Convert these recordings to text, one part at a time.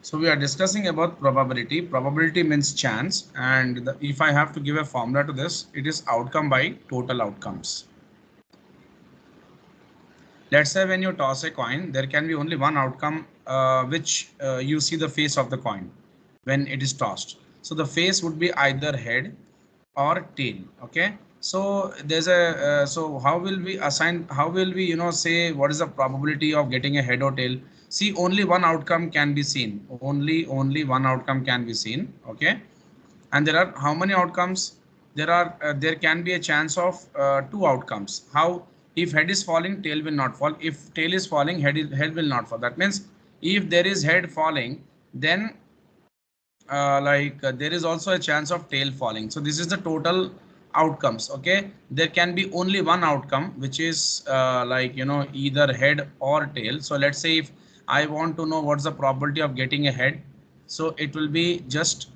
So we are discussing about probability. Probability means chance, and if I have to give a formula to this, it is outcome by total outcomes. Let's say when you toss a coin, there can be only one outcome, which you see the face of the coin when it is tossed. So the face would be either head or tail. Okay. So there's a so how will we assign? How will we say what is the probability of getting a head or tail? See, only one outcome can be seen. Only one outcome can be seen. Okay. And there are how many outcomes? There can be a chance of two outcomes. How? If head is falling, tail will not fall. If tail is falling, head will not fall. That means if there is head falling, then there is also a chance of tail falling. So this is the total outcomes. Okay, there can be only one outcome, which is either head or tail. So let's say if I want to know what's the probability of getting a head, so it will be just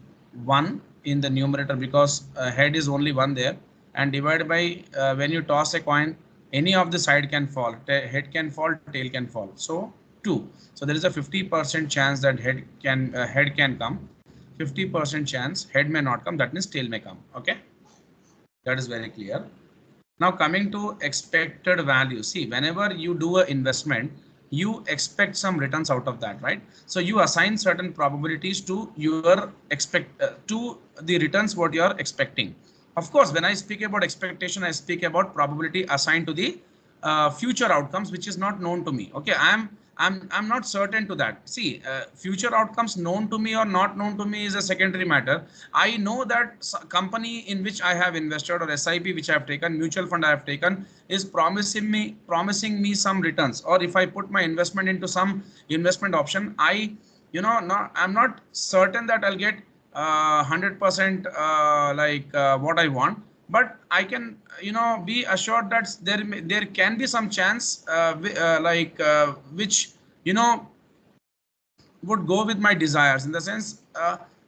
1 in the numerator, because head is only one there, and divided by when you toss a coin, any of the side can fall. Head can fall, tail can fall. So 2. So there is a 50% chance that head can come, 50% chance head may not come, that means tail may come. Okay, that is very clear. Now coming to expected value. See, whenever you do an investment, you expect some returns out of that, right? So you assign certain probabilities to your to the returns what you are expecting. Of course, when I speak about expectation, I speak about probability assigned to the future outcomes, which is not known to me. Okay, I'm not certain to that. See, future outcomes known to me or not known to me is a secondary matter. I know that company in which I have invested, or SIP which I have taken, mutual fund I have taken, is promising me some returns. Or if I put my investment into some investment option, I'm not certain that I'll get 100% what I want, but I can be assured that there can be some chance which you know would go with my desires, in the sense,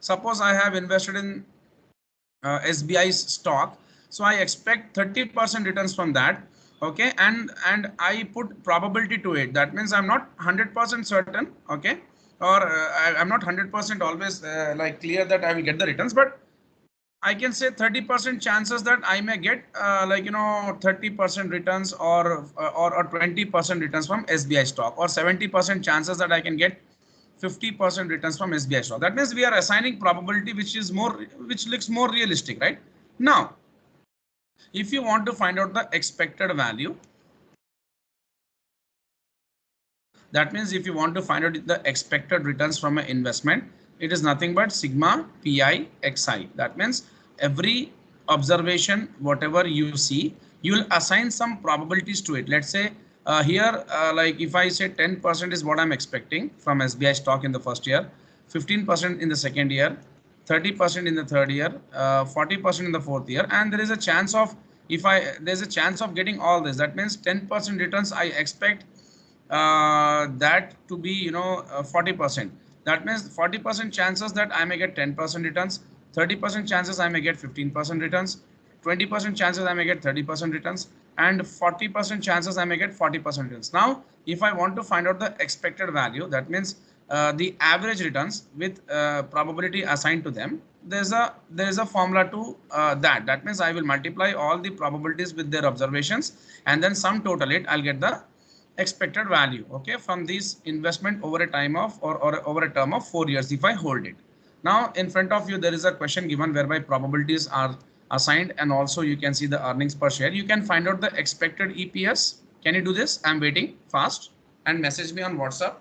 suppose I have invested in SBI's stock, so I expect 30% returns from that. Okay, and I put probability to it. That means I'm not 100% certain. Okay, or I'm not 100% always clear that I will get the returns, but I can say 30% chances that I may get 30% returns, or 20% returns from SBI stock, or 70% chances that I can get 50% returns from SBI stock. That means we are assigning probability which looks more realistic, right? Now, if you want to find out the expected value, that means if you want to find out the expected returns from an investment, it is nothing but sigma pi xi. That means every observation, whatever you see, you will assign some probabilities to it. Let's say here, if I say 10% is what I'm expecting from SBI stock in the first year, 15% in the second year, 30% in the third year, 40% in the fourth year, and there is a chance of, there's a chance of getting all this. That means 10% returns I expect that to be 40%. That means 40% chances that I may get 10% returns, 30% chances I may get 15% returns, 20% chances I may get 30% returns, and 40% chances I may get 40% returns. Now if I want to find out the expected value, that means the average returns with probability assigned to them, there's a formula to that means I will multiply all the probabilities with their observations, and then sum total it, I'll get the expected value, okay, from this investment over a time of, or over a term of 4 years if I hold it. Now in front of you there is a question given whereby probabilities are assigned, and also you can see the earnings per share. You can find out the expected EPS. Can you do this? I'm waiting fast, and message me on WhatsApp.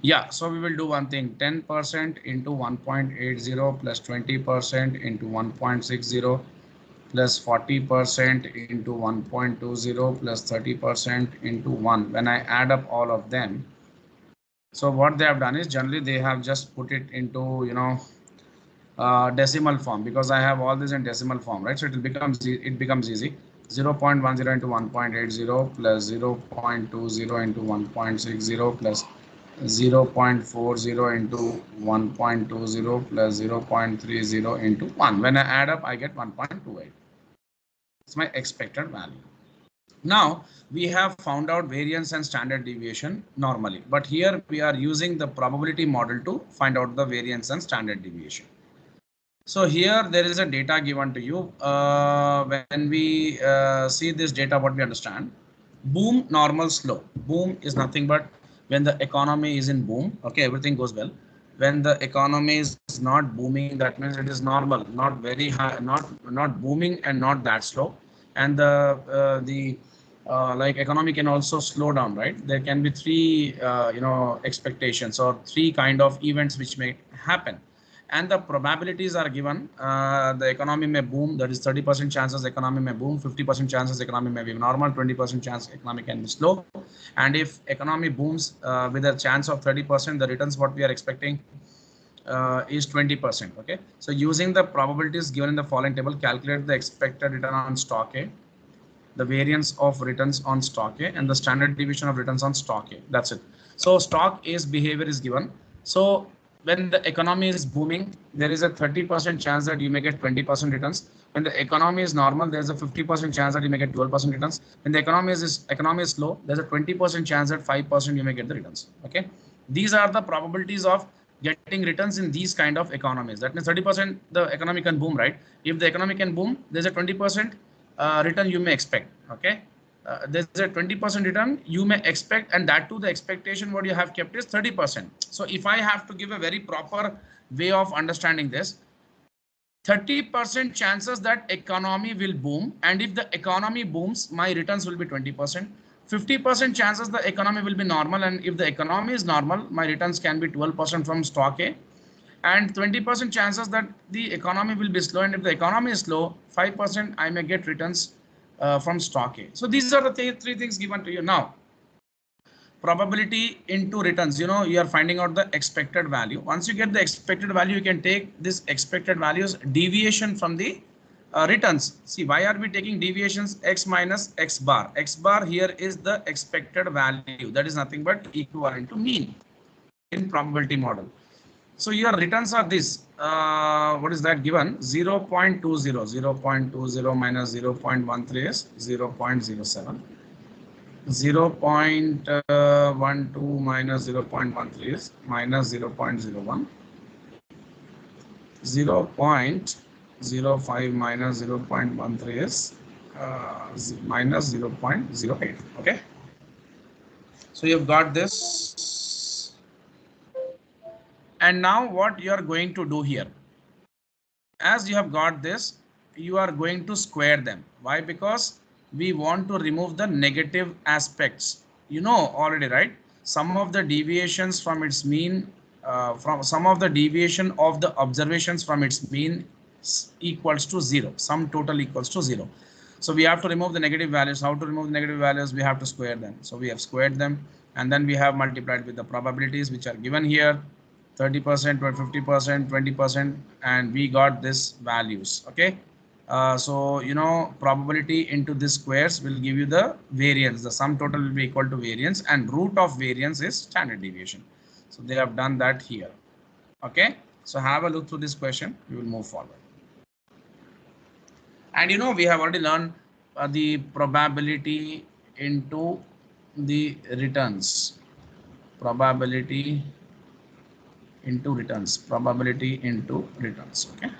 Yeah, so we will do one thing, 10% into 1.80 plus 20% into 1.60 plus 40% into 1.20 plus 30% into 1. When I add up all of them, so what they have done is generally they have just put it into, decimal form, because I have all this in decimal form, right? So it becomes easy. 0.10 into 1.80 plus 0.20 into 1.60 plus 0.40 into 1.20 plus 0.30 into 1. When I add up, I get 1.28. It's my expected value. Now we have found out variance and standard deviation normally, but here we are using the probability model to find out the variance and standard deviation. So here there is a data given to you. When we see this data, what we understand, boom, normal, slow. Boom is nothing but when the economy is in boom, okay, everything goes well. When the economy is not booming, that means it is normal, not very high, not booming and not that slow. And the like economy can also slow down, right? There can be three expectations or three kind of events which may happen, and the probabilities are given. The economy may boom, that is 30% chances economy may boom, 50% chances economy may be normal, 20% chance economy can be slow. And if economy booms with a chance of 30%, the returns what we are expecting is 20%. Okay, so using the probabilities given in the following table, calculate the expected return on stock A, the variance of returns on stock A, and the standard deviation of returns on stock A. That's it. So stock A's behavior is given. So when the economy is booming, there is a 30% chance that you may get 20% returns. When the economy is normal, there's a 50% chance that you may get 12% returns. When the economy is slow, there's a 20% chance that 5% you may get the returns. Okay, these are the probabilities of getting returns in these kind of economies. That means 30% the economy can boom, right? If the economy can boom, there's a 20% return you may expect. Okay, there's a 20% return you may expect, and that too the expectation what you have kept is 30%. So if I have to give a very proper way of understanding this, 30% chances that economy will boom, and if the economy booms, my returns will be 20%. 50% chances the economy will be normal, and if the economy is normal, my returns can be 12% from stock A. And 20% chances that the economy will be slow, and if the economy is slow, 5% I may get returns from stock A. So these are the three things given to you. Now probability into returns, you are finding out the expected value. Once you get the expected value, you can take this expected values deviation from the returns. See, why are we taking deviations? X minus x bar. X bar here is the expected value, that is nothing but equivalent to mean in probability model. So your returns are this. What is that given? 0.20. 0.20 minus 0.13 is 0.07. 0.12 minus 0.13 is minus 0.01. 0.05 minus 0.13 is minus 0.08. Okay. So you've got this. And now what you are going to do here, as you have got this, you are going to square them. Why? Because we want to remove the negative aspects, already, right? Some of the deviations from its mean, from some of the deviation of the observations from its mean equals to 0, sum total equals to 0. So we have to remove the negative values. How to remove the negative values? We have to square them. So we have squared them, and then we have multiplied with the probabilities which are given here, 30%, 50%, 20%, and we got this values. Okay, so probability into this squares will give you the variance. The sum total will be equal to variance, and root of variance is standard deviation. So they have done that here. Okay, so have a look through this question. We will move forward. And we have already learned the probability into the returns. Probability into returns. Probability into returns. Okay.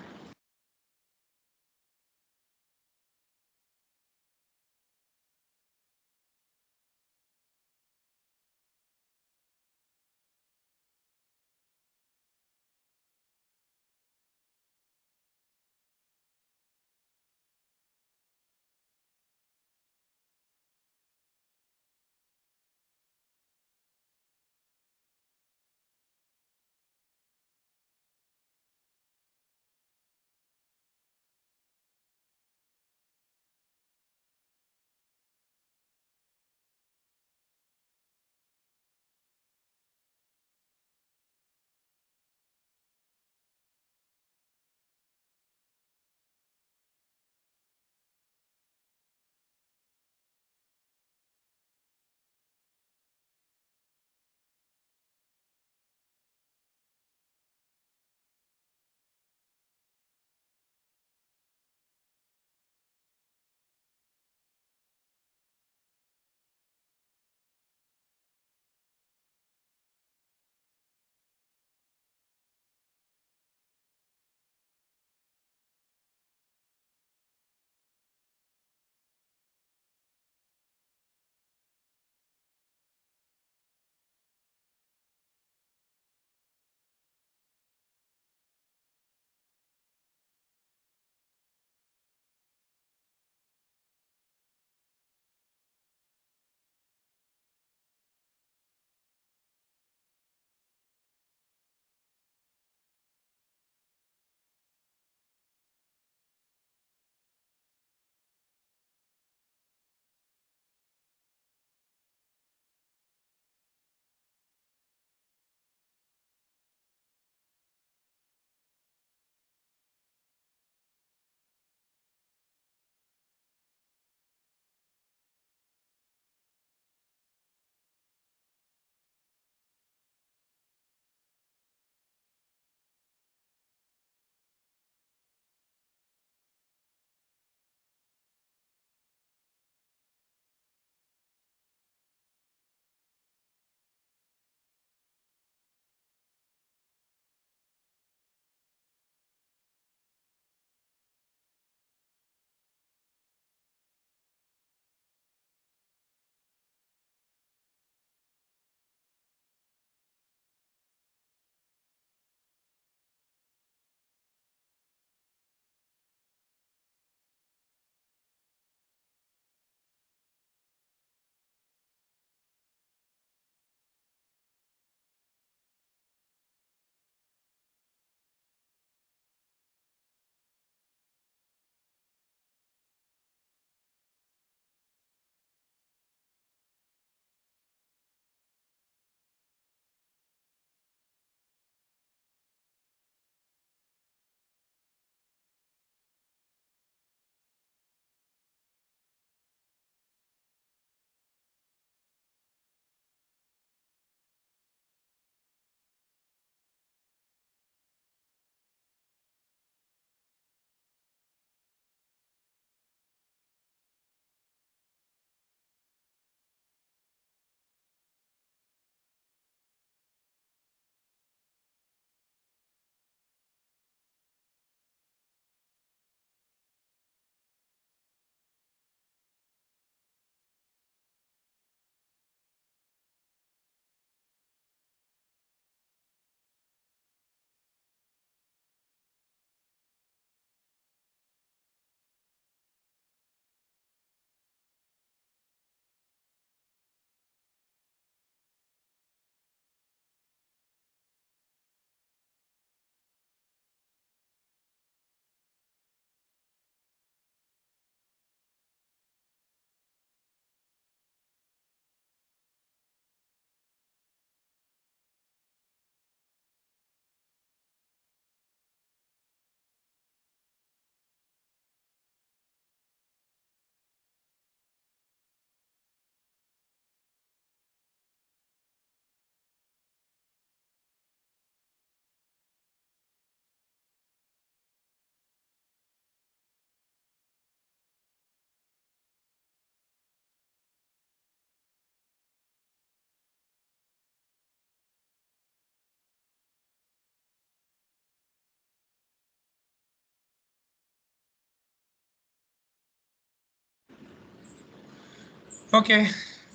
Okay,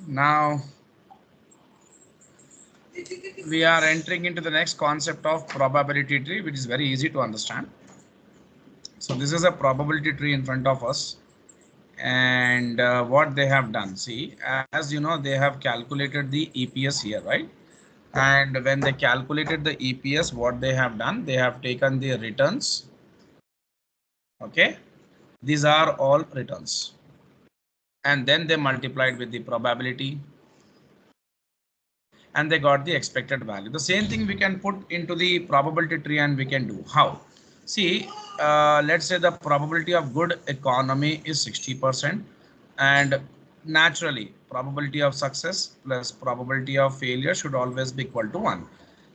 now we are entering into the next concept of probability tree, which is very easy to understand. So this is a probability tree in front of us, and what they have done, see, as you know, they have calculated the EPS here, right? And when they calculated the EPS, what they have done, they have taken the returns. Okay, these are all returns, and then they multiplied with the probability, and they got the expected value. The same thing we can put into the probability tree, and we can do how. See, let's say the probability of good economy is 60%, and naturally probability of success plus probability of failure should always be equal to 1.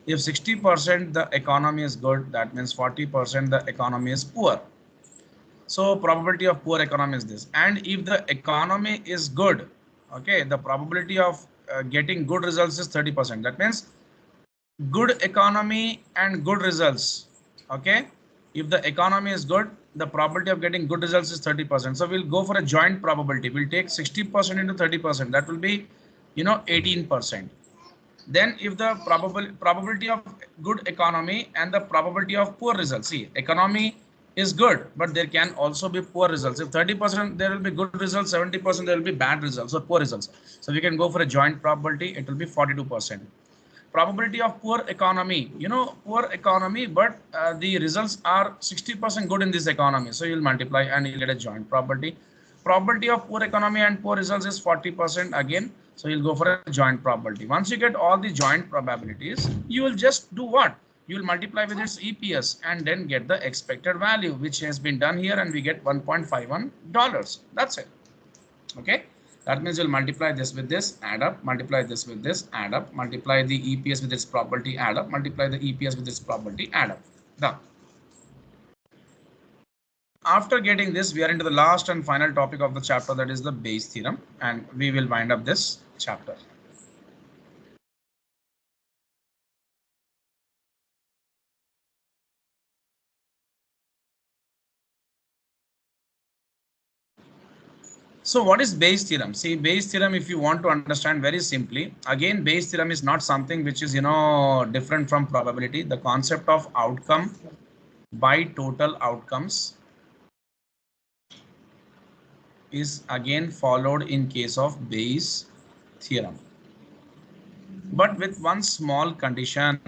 If 60% the economy is good, that means 40% the economy is poor. So probability of poor economy is this. And if the economy is good, okay, the probability of getting good results is 30%. That means good economy and good results. Okay, if the economy is good, the probability of getting good results is 30%. So we'll go for a joint probability. We'll take 60% into 30%. That will be, 18%. Then if the probability of good economy and the probability of poor results, see, economy is good, but there can also be poor results. If 30% there will be good results, 70% there will be bad results or poor results. So we can go for a joint probability. It will be 42%. Probability of poor economy, poor economy, but the results are 60% good in this economy, so you'll multiply and you'll get a joint probability. Probability of poor economy and poor results is 40% again, so you'll go for a joint probability. Once you get all the joint probabilities, you will just do what? You will multiply with its EPS and then get the expected value, which has been done here, and we get $1.51. That's it. Okay, that means you'll multiply this with this, add up, multiply this with this, add up, multiply the EPS with its probability, add up, multiply the EPS with its probability, add up. Done. After getting this, we are into the last and final topic of the chapter, that is the Bayes theorem, and we will wind up this chapter. So what is Bayes theorem? See, Bayes theorem, if you want to understand very simply, again, Bayes theorem is not something which is, different from probability. The concept of outcome by total outcomes is again followed in case of Bayes theorem, but with one small condition.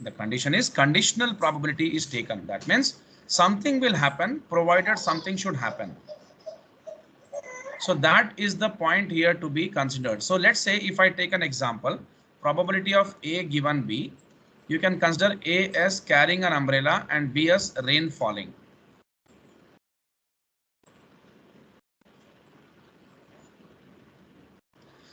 The condition is conditional probability is taken. That means something will happen provided something should happen. So that is the point here to be considered. So let's say if I take an example, probability of A given B, you can consider A as carrying an umbrella and B as rain falling.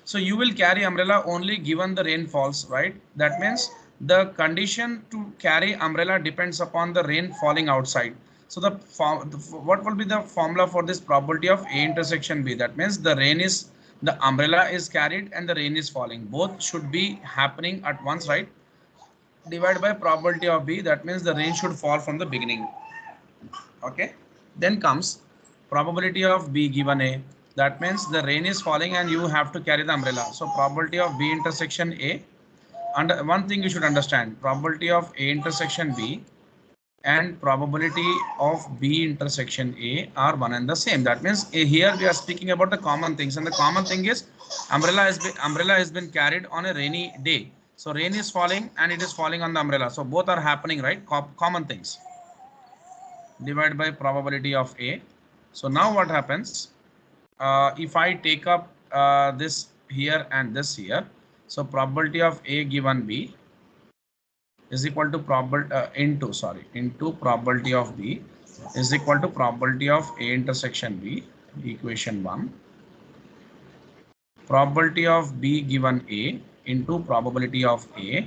So you will carry umbrella only given the rain falls, right? That means the condition to carry umbrella depends upon the rain falling outside. So what will be the formula for this probability of A intersection B? That means the umbrella is carried and the rain is falling. Both should be happening at once, right? Divided by probability of B. That means the rain should fall from the beginning. Okay, then comes probability of B given A. That means the rain is falling and you have to carry the umbrella. So probability of B intersection A, and one thing you should understand, probability of A intersection B and probability of B intersection A are one and the same. That means here we are speaking about the common things, and the common thing is umbrella has been carried on a rainy day. So rain is falling and it is falling on the umbrella. So both are happening, right? Common things. Divided by probability of A. So now what happens? If I take up this here and this here, so probability of A given B is equal to into probability of B is equal to probability of A intersection B, equation 1. Probability of B given A into probability of A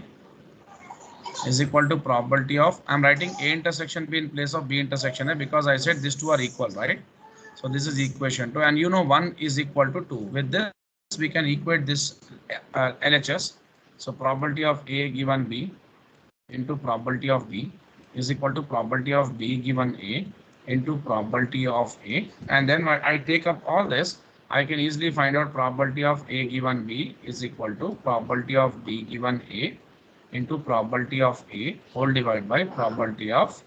is equal to probability of, I'm writing A intersection B in place of B intersection A because I said these two are equal, right? So this is equation 2, and 1 is equal to 2. With this we can equate this LHS. So probability of A given B into probability of B is equal to probability of B given A into probability of A, and then I take up all this, I can easily find out probability of A given B is equal to probability of B given A into probability of A whole divided by probability of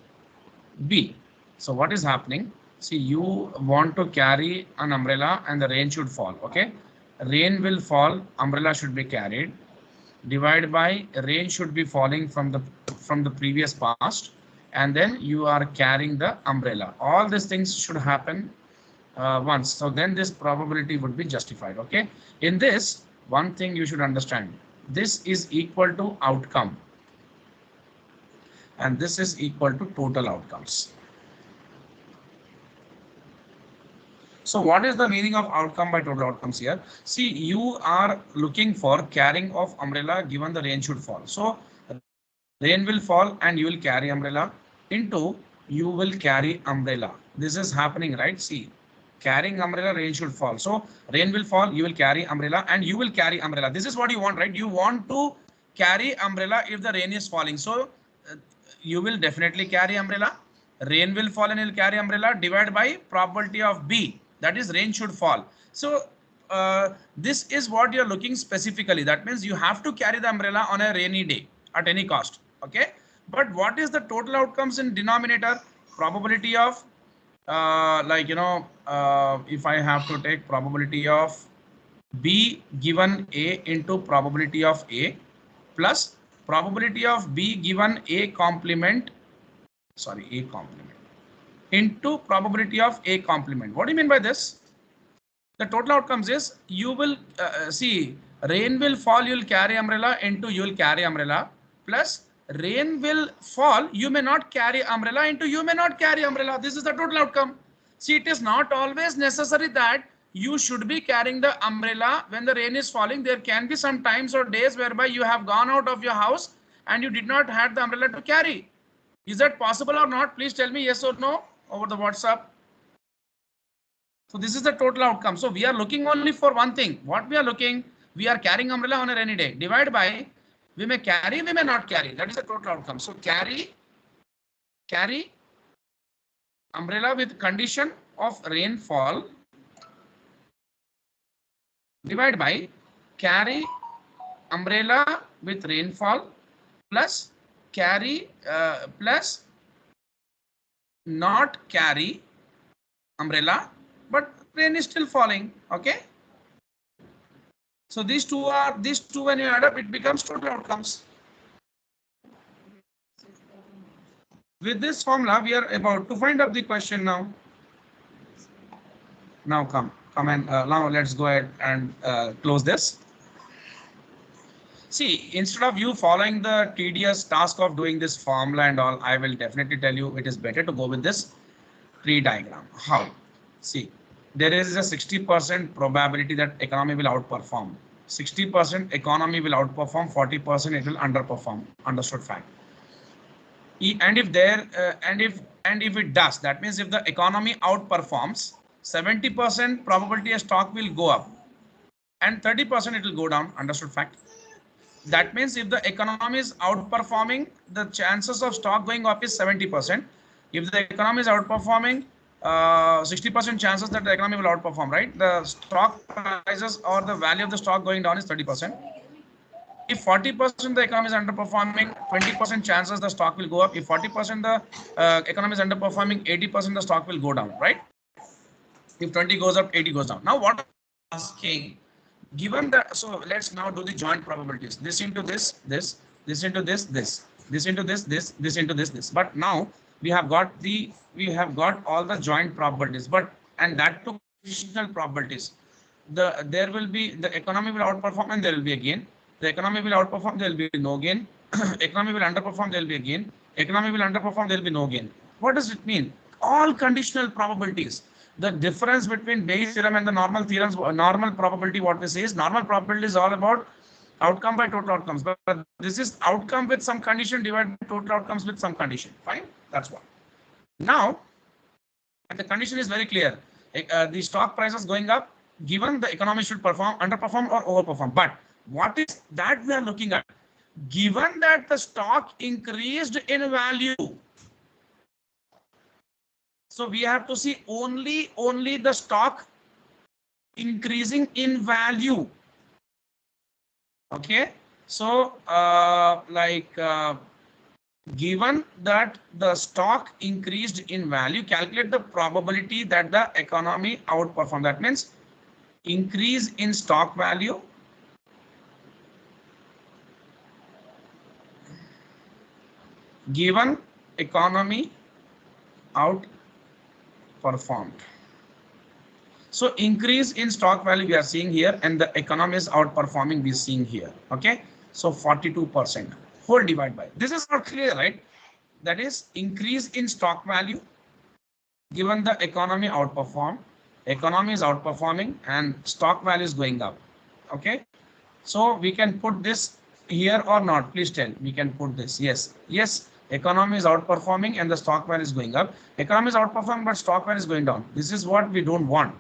B. So what is happening? See, you want to carry an umbrella and the rain should fall. Okay, rain will fall, umbrella should be carried. Divide by rain should be falling from the previous past, and then you are carrying the umbrella. All these things should happen once. So then this probability would be justified. Okay. In this, one thing you should understand: this is equal to outcome, and this is equal to total outcomes. So what is the meaning of outcome by total outcomes here? See, you are looking for carrying of umbrella given the rain should fall. So rain will fall and you will carry umbrella into you will carry umbrella. This is happening, right? See, carrying umbrella, rain should fall. So rain will fall, you will carry umbrella and you will carry umbrella. This is what you want, right? You want to carry umbrella if the rain is falling. So you will definitely carry umbrella. Rain will fall and you'll carry umbrella. Divide by probability of B, that is rain should fall. So this is what you're looking specifically. That means you have to carry the umbrella on a rainy day at any cost. Okay, but what is the total outcomes in denominator? Probability of if I have to take probability of B given A into probability of A plus probability of B given A complement, sorry, A complement into probability of A complement. What do you mean by this? The total outcomes is you will see rain will fall, you will carry umbrella into you will carry umbrella plus rain will fall, you may not carry umbrella into you may not carry umbrella. This is the total outcome. See, it is not always necessary that you should be carrying the umbrella when the rain is falling. There can be some times or days whereby you have gone out of your house and you did not have the umbrella to carry. Is that possible or not? Please tell me yes or no over the WhatsApp. So this is the total outcome. So we are looking only for one thing. What we are looking, we are carrying umbrella on a rainy day. Divide by, we may carry, we may not carry. That is the total outcome. So carry umbrella with condition of rainfall. Divide by carry umbrella with rainfall plus carry plus not carry umbrella, but rain is still falling. Okay. So these two when you add up, it becomes total outcomes. With this formula, we are about to find out the question now. Now come and now let's go ahead and close this. See, instead of you following the tedious task of doing this formula and all, I will definitely tell you it is better to go with this tree diagram. How? See, there is a 60% probability that economy will outperform. 60% economy will outperform, 40% it will underperform. Understood fact. And if it does, that means if the economy outperforms, 70% probability a stock will go up and 30% it will go down. Understood fact. That means if the economy is outperforming, the chances of stock going up is 70%. If the economy is outperforming, 60% chances that the economy will outperform, right? The stock prices or the value of the stock going down is 30%. If 40% the economy is underperforming, 20% chances the stock will go up. If 40% the economy is underperforming, 80% the stock will go down, right? If 20 goes up, 80 goes down. Now what I'm asking, given that, so let's now do the joint probabilities. This into this into this into this into this. But now we have got all the joint probabilities, but and that to conditional probabilities. There will be the economy will outperform and there will be a gain. The economy will outperform, there will be no gain. Economy will underperform, there will be a gain. Economy will underperform, there will be no gain. What does it mean? All conditional probabilities. The difference between Bayes theorem and the normal theorems, normal probability, what we say is normal probability is all about outcome by total outcomes. But this is outcome with some condition divided by total outcomes with some condition. Fine, that's what. Now, the condition is very clear. The stock prices going up, given the economy should perform, underperform or overperform. But what is that we are looking at? Given that the stock increased in value, so we have to see only the stock increasing in value. Okay, so given that the stock increased in value, calculate the probability that the economy outperform. That means increase in stock value given economy outperformed. So increase in stock value we are seeing here, and the economy is outperforming we are seeing here. Okay, so 42%. Whole divide by. This is not clear, right? That is increase in stock value given the economy outperform. Economy is outperforming and stock value is going up. Okay, so we can put this here or not? Please tell. We can put this. Yes, yes. Economy is outperforming and the stock value is going up. Economy is outperforming, but stock value is going down. This is what we don't want.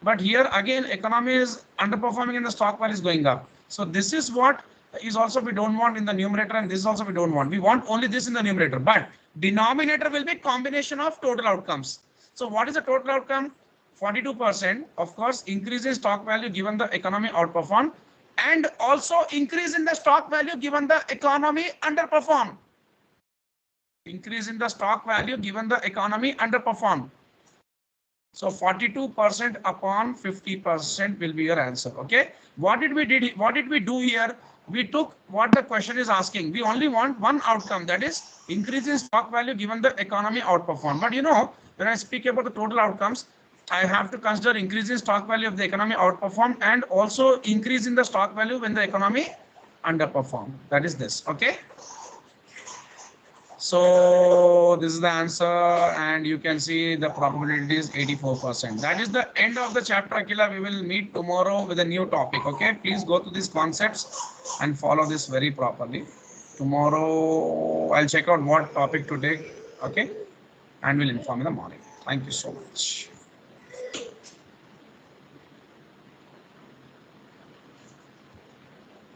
But here again, economy is underperforming and the stock value is going up. So this is what is also we don't want in the numerator, and this also we don't want. We want only this in the numerator, but denominator will be combination of total outcomes. So what is the total outcome? 42%, of course, increase in stock value given the economy outperformed, and also increase in the stock value given the economy underperformed. Increase in the stock value given the economy underperformed. So 42% upon 50% will be your answer. Okay. What did we do here? We took what the question is asking. We only want one outcome, that is increase in stock value given the economy outperformed. But you know, when I speak about the total outcomes, I have to consider increase in stock value of the economy outperformed and also increase in the stock value when the economy underperformed. That is this. Okay. So this is the answer, and you can see the probability is 84%. That is the end of the chapter, Akila. We will meet tomorrow with a new topic. Okay, please go to these concepts and follow this very properly. Tomorrow I'll check out what topic to take. Okay, and we'll inform in the morning. Thank you so much.